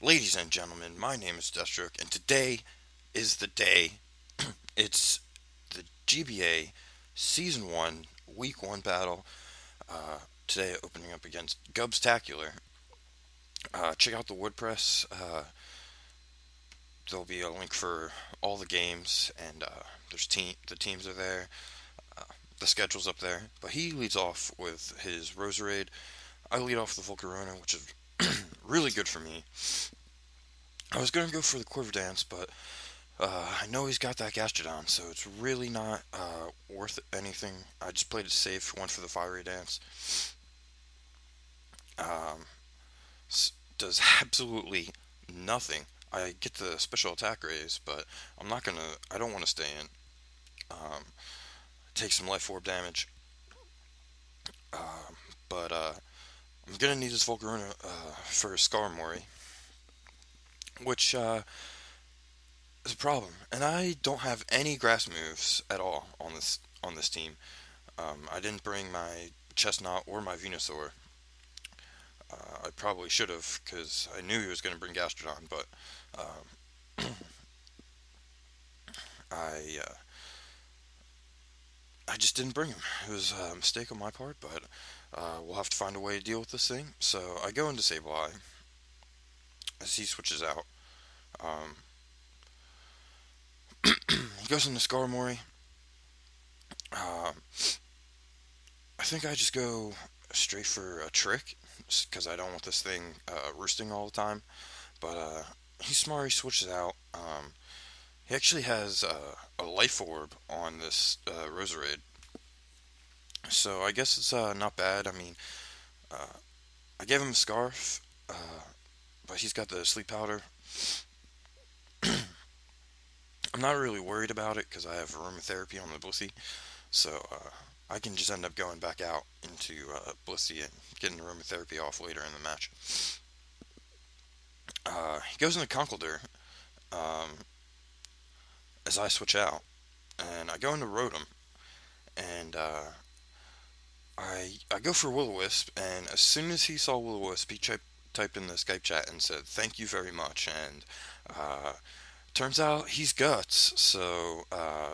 Ladies and gentlemen, my name is Deafstroke, and today is the day. It's the GBA Season 1, Week 1 battle. Today, opening up against Gubstacular. Check out the WordPress. There'll be a link for all the games, and the teams are there. Uh, the schedule's up there. But he leads off with his Roserade. I lead off with the Volcarona, which is really good for me. I was gonna go for the Quiver Dance, but I know he's got that Gastrodon, so it's really not worth anything. I just played it safe, went for the Fiery Dance. Um, does absolutely nothing. I get the special attack raise, but I don't want to stay in. Take some life orb damage. But I'm gonna need this Volcarona for Skarmory, which is a problem. And I don't have any grass moves at all on this team. I didn't bring my Chestnut or my Venusaur. I probably should have because I knew he was going to bring Gastrodon, but I I just didn't bring him. It was a mistake on my part, but we'll have to find a way to deal with this thing. So I go into Sableye as he switches out. Um, he goes into Skarmory. Uh, I think I just go straight for a trick because I don't want this thing roosting all the time. But he's smart. He switches out. He actually has a life orb on this Roserade, so I guess it's not bad. I mean, uh, I gave him a scarf, but he's got the sleep powder. I'm not really worried about it because I have aromatherapy on the Blissey, so I can just end up going back out into Blissey and getting aromatherapy off later in the match. He goes into Conkeldurr um, as I switch out, and I go into Rotom, and I go for Will-O-Wisp, and as soon as he saw Will-O-Wisp, he typed in the Skype chat and said, "Thank you very much." And turns out he's Guts, so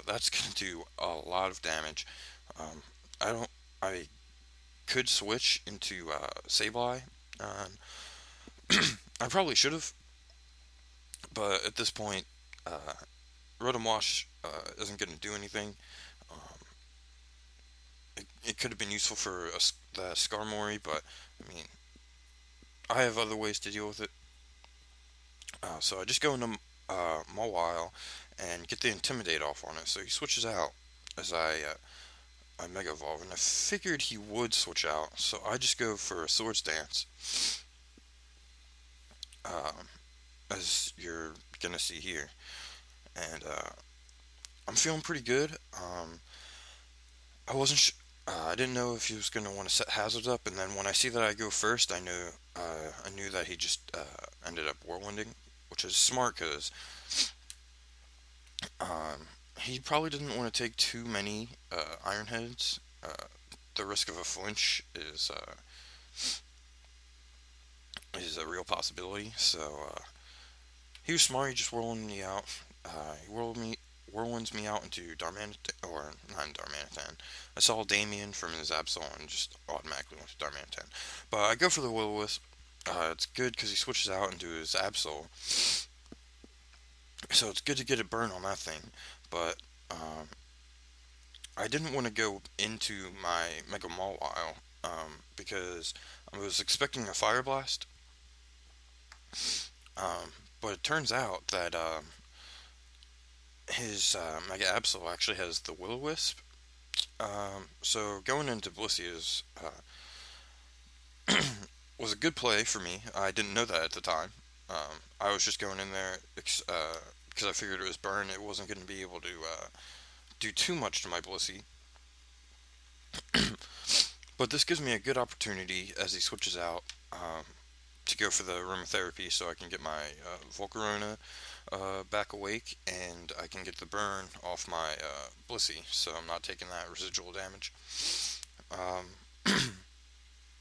that's gonna do a lot of damage. Um, I don't. I could switch into Sableye. Um, I probably should have, but at this point, uh, Rotom Wash isn't gonna do anything. Um, it could have been useful for the Skarmory, but I mean, I have other ways to deal with it. So I just go into Mawile and get the Intimidate off on it. So he switches out as I Mega Evolve, and I figured he would switch out. So I just go for a Swords Dance, um, as you're gonna see here, and I'm feeling pretty good. I wasn't. I didn't know if he was gonna want to set hazards up, and then when I see that I go first, I knew that he just ended up whirlwinding, which is smart because he probably didn't want to take too many Iron Heads. The risk of a flinch is a real possibility. So he was smart. He just whirled me out. Whirlwinds me out into Darmanitan, or not in Darmanitan. I saw Damien from his Absol and just automatically went to Darmanitan. But I go for the Will-O-Wisp. It's good because he switches out into his Absol, so it's good to get a burn on that thing. But I didn't want to go into my Mega Mawile because I was expecting a Fire Blast. But it turns out that his Mega Absol actually has the Will-O-Wisp. So going into Blissey was a good play for me. I didn't know that at the time. I was just going in there because I figured it was burn. It wasn't going to be able to do too much to my Blissey. But this gives me a good opportunity as he switches out to go for the aromatherapy so I can get my Volcarona back awake and I can get the burn off my Blissey so I'm not taking that residual damage.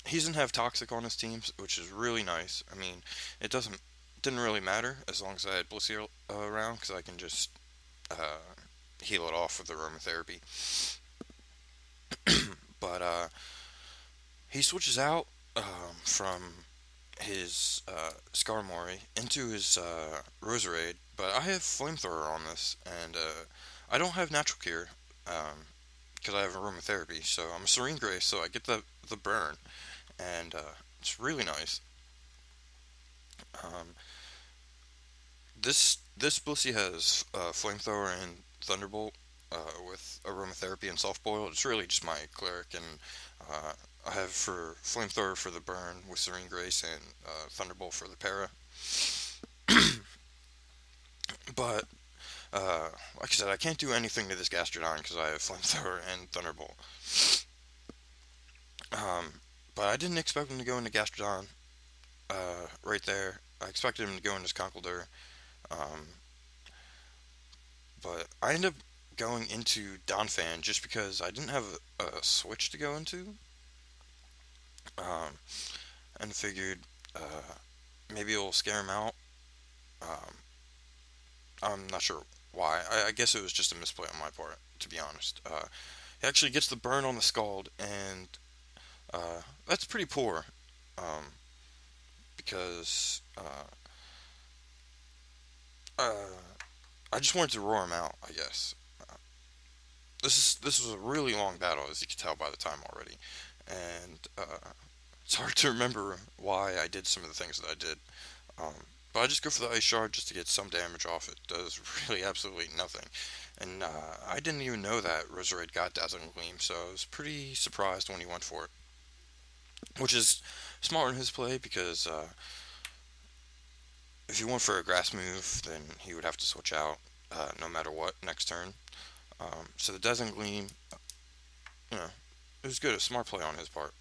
He doesn't have Toxic on his teams, which is really nice. I mean, it doesn't didn't really matter as long as I had Blissey around, because I can just uh, heal it off with the aromatherapy. But he switches out from his Skarmory into his Roserade, but I have Flamethrower on this, and I don't have Natural Cure because I have aromatherapy. So I'm a Serene Grace, so I get the burn, and it's really nice. Um, this Blissey has Flamethrower and Thunderbolt with aromatherapy and soft boil. It's really just my Cleric, and I have for Flamethrower for the burn with Serene Grace and Thunderbolt for the para. But like I said, I can't do anything to this Gastrodon because I have Flamethrower and Thunderbolt. Um, but I didn't expect him to go into Gastrodon right there. I expected him to go into Conkeldurr. Um, but I ended up going into Donphan just because I didn't have a switch to go into. Um, and figured maybe it'll scare him out. Um, I'm not sure why. I guess it was just a misplay on my part, to be honest. He actually gets the burn on the Scald, and that's pretty poor. Um, because uh, I just wanted to roar him out, I guess. This was a really long battle, as you can tell by the time already, and it's hard to remember why I did some of the things that I did. Um, but I just go for the Ice Shard just to get some damage off. It does really absolutely nothing. And I didn't even know that Roserade got Dazzling Gleam, so I was pretty surprised when he went for it. Which is smart in his play, because if he went for a grass move, then he would have to switch out no matter what next turn. So the Dazzling Gleam, you know, it was good. A smart play on his part.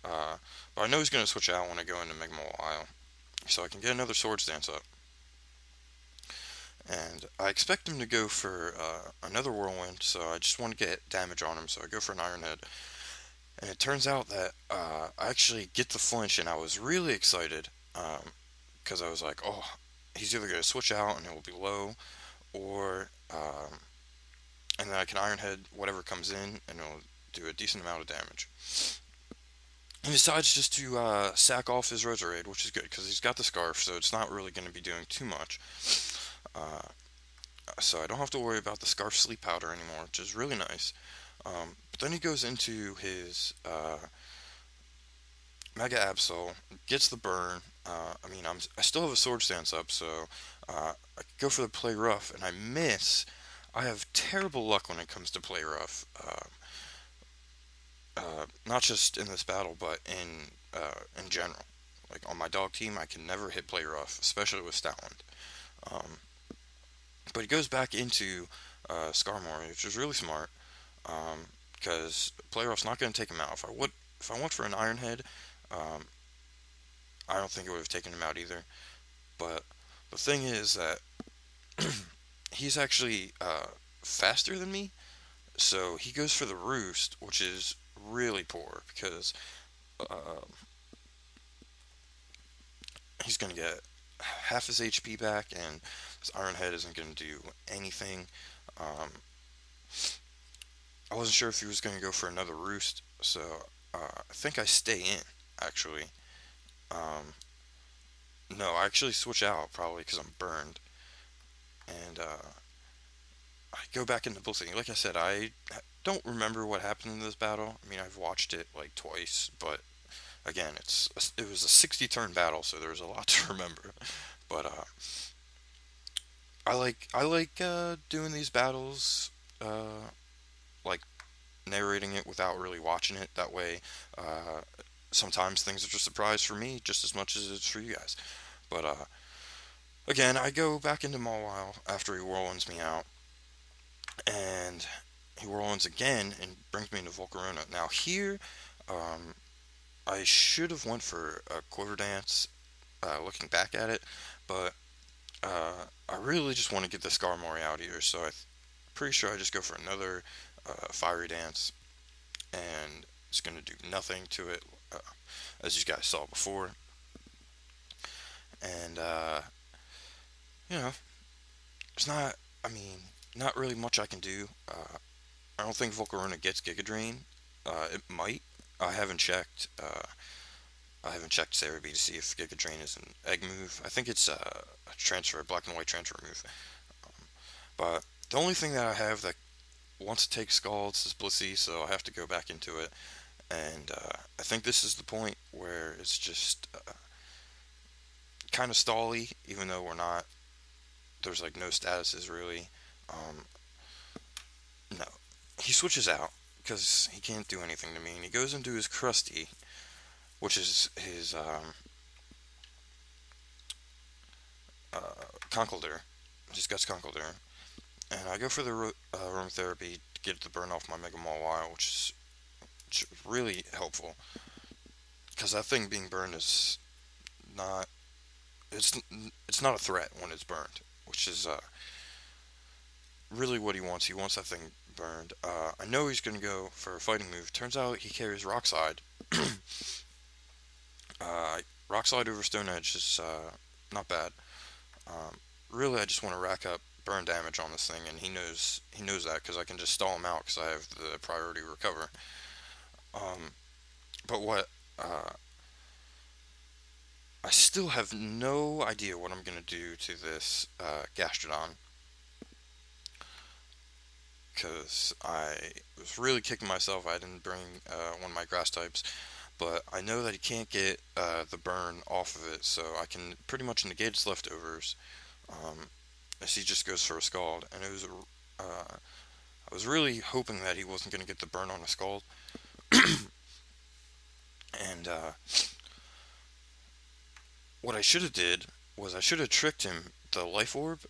But I know he's going to switch out when I go into Mega Mawile, so I can get another Swords Dance up. And I expect him to go for another Whirlwind, so I just want to get damage on him, so I go for an Iron Head. And it turns out that I actually get the flinch, and I was really excited, because I was like, oh, he's either going to switch out and it will be low, or, and then I can Iron Head whatever comes in, and it'll do a decent amount of damage. He decides just to sack off his Roserade, which is good, because he's got the Scarf, so it's not really going to be doing too much. Uh, so I don't have to worry about the Scarf Sleep Powder anymore, which is really nice. But then he goes into his Mega Absol, gets the burn. I mean, I still have a Sword Stance up, so I go for the Play Rough, and I miss. I have terrible luck when it comes to Play Rough. Not just in this battle, but in general. Like on my dog team, I can never hit Play Rough, especially with Stoutland. Um, but he goes back into Skarmory, which is really smart, because Play Rough's not going to take him out. If I went for an Iron Head, um, I don't think it would have taken him out either. But the thing is that he's actually faster than me, so he goes for the Roost, which is really poor, because he's going to get half his HP back, and his Iron Head isn't going to do anything. Um, I wasn't sure if he was going to go for another Roost, so I think I stay in, actually. Um, no, I actually switch out, probably because I'm burned. And I go back into Blissey. Like I said, I don't remember what happened in this battle. I mean, I've watched it like twice, but again, it was a 60-turn battle, so there's a lot to remember. But I like doing these battles, like narrating it without really watching it. That way, sometimes things are just a surprise for me just as much as it's for you guys. But again, I go back into Mawile after he whirlwinds me out, and he whirlwinds again and brings me into Volcarona. Now here, I should have went for a Quiver Dance, looking back at it, but I really just want to get the Skarmory out here, so I'm pretty sure I just go for another Fiery Dance, and it's going to do nothing to it, as you guys saw before. And you know, it's not, I mean, not really much I can do. I don't think Volcarona gets Giga Drain. It might. I haven't checked. I haven't checked Cerebi to see if Giga Drain is an egg move. I think it's a transfer, black and white transfer move. But the only thing that I have that wants to take Scalds is Blissey, so I have to go back into it. And I think this is the point where it's just kind of stally, even though we're not. There's like no statuses really. Um, no, he switches out because he can't do anything to me, and he goes into his Krusty, which is his Conkeldurr, his Guts Conkeldurr, and I go for the aromatherapy to get the burn off my Mega Mawile, which is really helpful because that thing being burned is not it's it's not a threat when it's burned, which is really what he wants. He wants that thing burned. I know he's gonna go for a fighting move. Turns out he carries Rock Slide. Rock Slide over Stone Edge is not bad. Really, I just want to rack up burn damage on this thing, and he knows that because I can just stall him out because I have the priority recover. But what I still have no idea what I'm gonna do to this Gastrodon because I was really kicking myself I didn't bring one of my grass types. But I know that he can't get the burn off of it, so I can pretty much negate its leftovers. As he just goes for a Scald, and I was really hoping that he wasn't going to get the burn on a Scald, and what I should have did was I should have tricked him the Life Orb,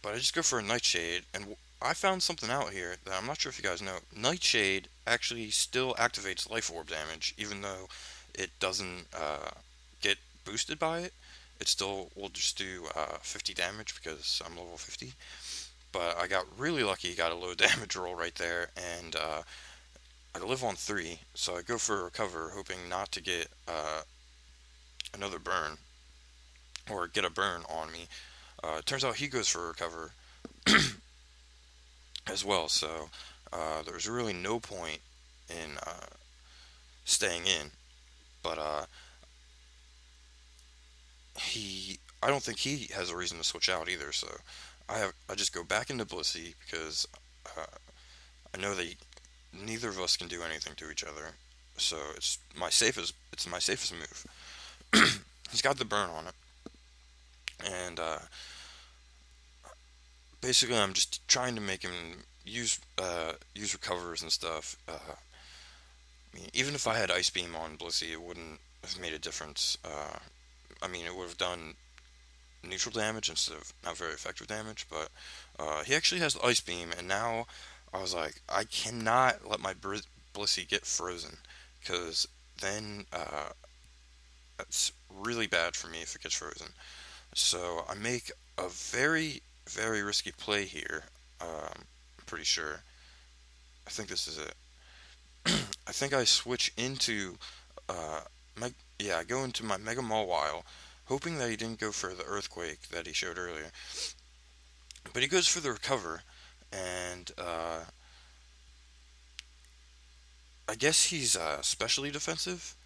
but I just go for a Nightshade, and I found something out here that I'm not sure if you guys know. Nightshade actually still activates Life Orb damage, even though it doesn't get boosted by it. It still will just do 50 damage because I'm level 50. But I got really lucky, got a low damage roll right there, and I live on 3, so I go for a recover, hoping not to get another burn, or get a burn on me. It turns out he goes for a recover as well, so there's really no point in staying in. But I don't think he has a reason to switch out either. So I just go back into Blissey because I know that neither of us can do anything to each other. So it's my safest move. He's got the burn on it, and basically I'm just trying to make him use recovers and stuff. I mean, even if I had Ice Beam on Blissey, it wouldn't have made a difference. I mean, it would have done neutral damage instead of not very effective damage, but he actually has the Ice Beam, and now I was like, I cannot let my Blissey get frozen, because then that's really bad for me if it gets frozen. So I make a very, very risky play here. I'm pretty sure. I think this is it. I think I switch into uh, yeah, I go into my Mega Mawile, hoping that he didn't go for the Earthquake that he showed earlier. But he goes for the Recover, and I guess he's specially defensive,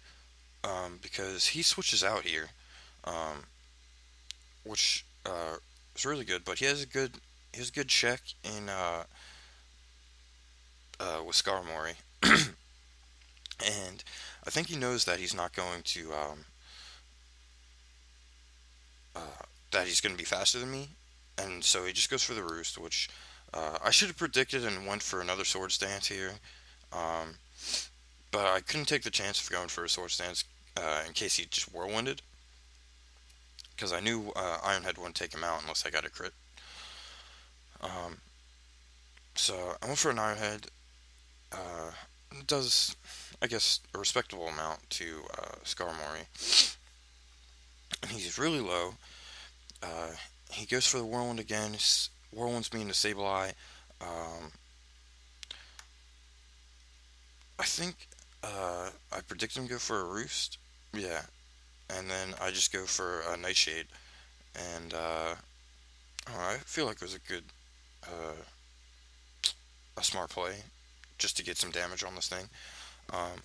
because he switches out here, um, which is really good. But he has a good check in with Skarmory, and I think he knows that he's not going to uh, that he's going to be faster than me, and so he just goes for the Roost, which I should have predicted and went for another Swords Dance here, um, but I couldn't take the chance of going for a Swords Dance in case he just Whirlwinded, because I knew Ironhead wouldn't take him out unless I got a crit. Um, so I went for an Ironhead. It does, I guess, a respectable amount to Skarmory, and he's really low. Uh, he goes for the Whirlwind again. Whirlwind's me into Sableye. Um, I think I predicted him to go for a Roost. Yeah, and then I just go for a Nightshade, and I feel like it was uh, a smart play just to get some damage on this thing. Um,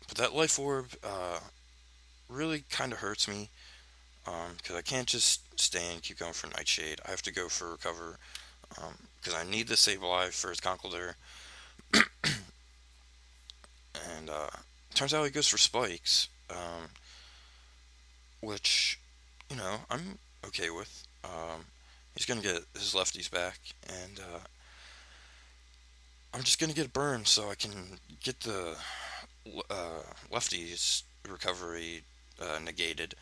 but that life orb really kind of hurts me because I can't just stay and keep going for Nightshade. I have to go for Recover because I need to save alive for his Conkeldurr. And turns out he goes for Spikes, which, I'm okay with. He's going to get his lefties back, and I'm just going to get a burn so I can get the lefties recovery negated.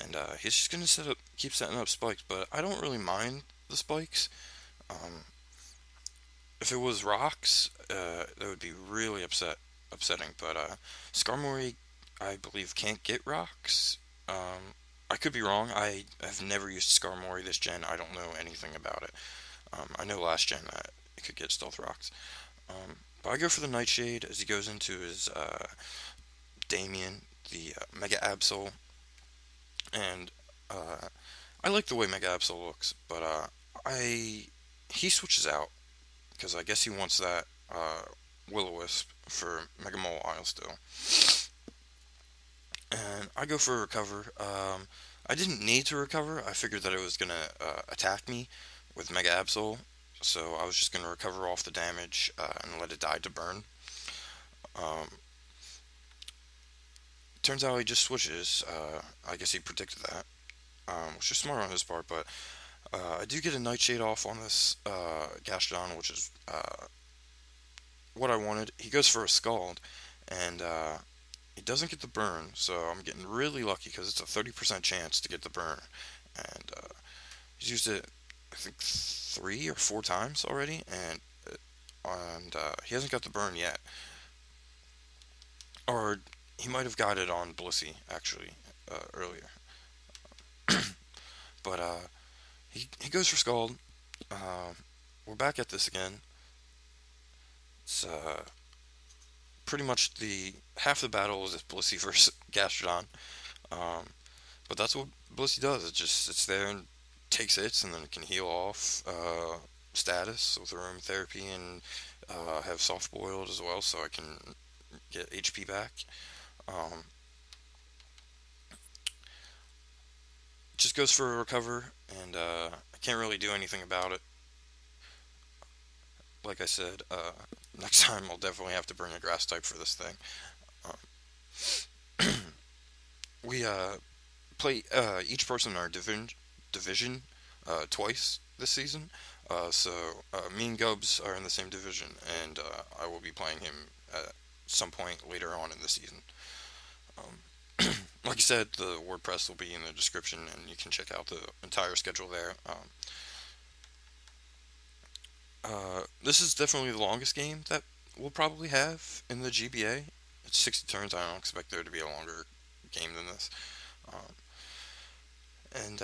And he's just going to keep setting up spikes, but I don't really mind the spikes. Um, if it was rocks, that would be really upsetting. But Skarmory, I believe, can't get rocks. I could be wrong. I have never used Skarmory this gen. I don't know anything about it. I know last gen it could get stealth rocks. But I go for the Nightshade as he goes into his Damien, the Mega Absol, and I like the way Mega Absol looks, but I he switches out because I guess he wants that Will-O-Wisp for Mega Mawile still. And I go for a recover. I didn't need to recover. I figured that it was gonna attack me with Mega Absol, so I was just gonna recover off the damage and let it die to burn. Um, Turns out he just switches. I guess he predicted that, which is smart on his part. But I do get a Nightshade off on this Gastrodon, which is what I wanted. He goes for a Scald, and he doesn't get the burn, so I'm getting really lucky because it's a 30% chance to get the burn. And he's used it, I think, 3 or 4 times already, and he hasn't got the burn yet. Or he might have got it on Blissey, actually, earlier. But he goes for Scald. We're back at this again. It's pretty much the half the battle is Blissey versus Gastrodon. Um, but that's what Blissey does. It just sits there and takes hits, and then it can heal off status with aromatherapy and have soft boiled as well, so I can get HP back. Um, just goes for a recover, and I can't really do anything about it. Like I said, next time I'll definitely have to bring a grass type for this thing. Um, we play each person in our division twice this season. So me and Gubbs are in the same division, and I will be playing him at some point later on in the season. Like I said, the WordPress will be in the description, and you can check out the entire schedule there. This is definitely the longest game that we'll probably have in the GBA. It's 60 turns. I don't expect there to be a longer game than this. Um, and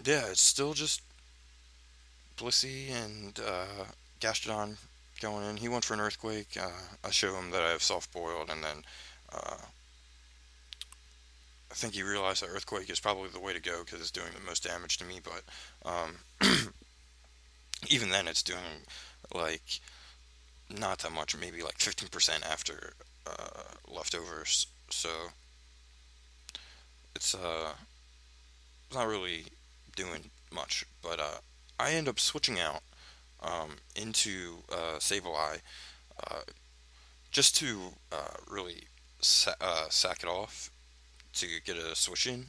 yeah, it's still just Blissey and Gastrodon going in. He went for an Earthquake. I show him that I have soft boiled, and then I think he realized that Earthquake is probably the way to go because it's doing the most damage to me. But even then, it's doing like not that much, maybe like 15% after leftovers. So it's not really doing much. But I end up switching out into Sableye just to really sack it off to get a switch in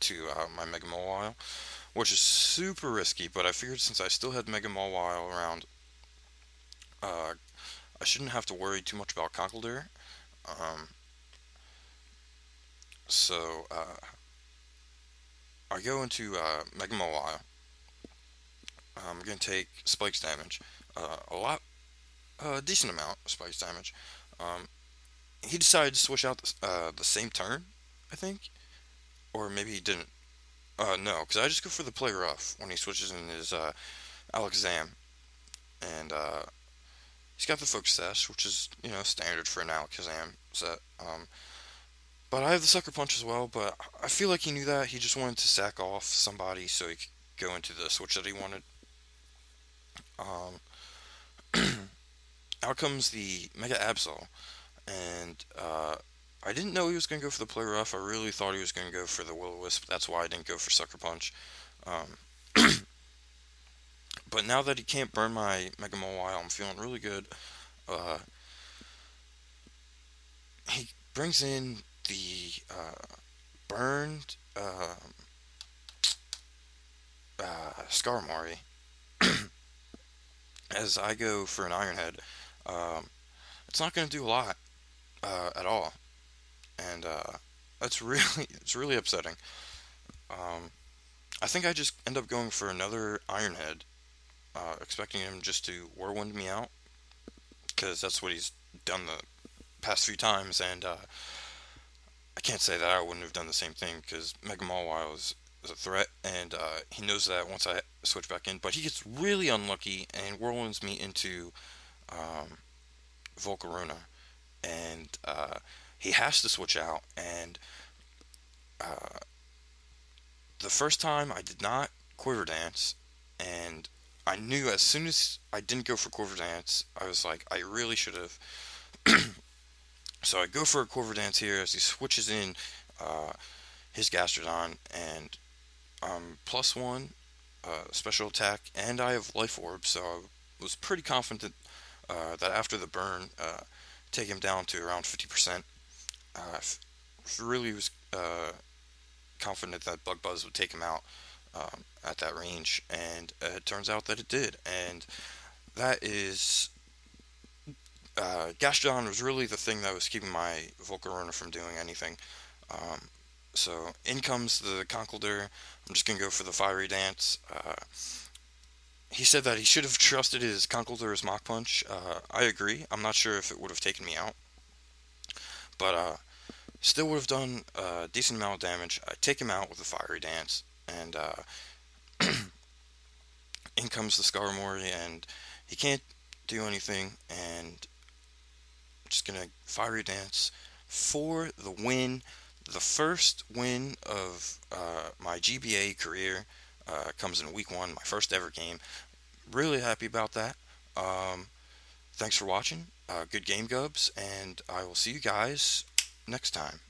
to my Mega Mawile, which is super risky. But I figured since I still had Mega Mawile around, I shouldn't have to worry too much about Conkeldurr. Um, so I go into Mega Mawile. I'm gonna take Spikes damage, a decent amount of Spikes damage. Um, he decided to switch out the same turn, I think, or maybe he didn't. No, because I just go for the Play Rough when he switches in his Alakazam, and he's got the Focus Sash, which is standard for an Alakazam set. But I have the Sucker Punch as well, but I feel like he knew that. He just wanted to sack off somebody so he could go into the switch that he wanted. Um, Out comes the Mega Absol, and I didn't know he was going to go for the Play Rough. I really thought he was going to go for the Will-O-Wisp. That's why I didn't go for Sucker Punch. Um, but now that he can't burn my Mega Mawile, I'm feeling really good. Uh, he brings in the burned Skarmory as I go for an Iron Head. Um, it's not going to do a lot at all, and that's really it's really upsetting. Um, I think I just end up going for another Iron Head, expecting him just to Whirlwind me out, because that's what he's done the past few times, and I can't say that I wouldn't have done the same thing, because Mega Mawile is a threat, and he knows that once I switch back in, but he gets really unlucky and Whirlwinds me into um, Volcarona, and he has to switch out, and uh, the first time I did not Quiver Dance, and I knew as soon as I didn't go for Quiver Dance, I was like, I really should have. So I go for a Quiver Dance here as he switches in uh, his Gastrodon, and +1 special attack, and I have Life Orb, so I was pretty confident that after the burn, take him down to around 50%. Really was confident that Bug Buzz would take him out at that range, and it turns out that it did. And that is Gastrodon was really the thing that was keeping my Volcarona from doing anything. Um, so in comes the Conkeldurr. I'm just gonna go for the Fiery Dance. He said that he should have trusted his Conkeldurr's Mach Punch. I agree. I'm not sure if it would have taken me out, but still would have done a decent amount of damage. I take him out with a Fiery Dance, and in comes the Skarmory, and he can't do anything, and I'm just gonna Fiery Dance for the win. The first win of my GBA career comes in week 1, my first ever game. Really happy about that. Um, Thanks for watching. Good game, Gubs, and I will see you guys next time.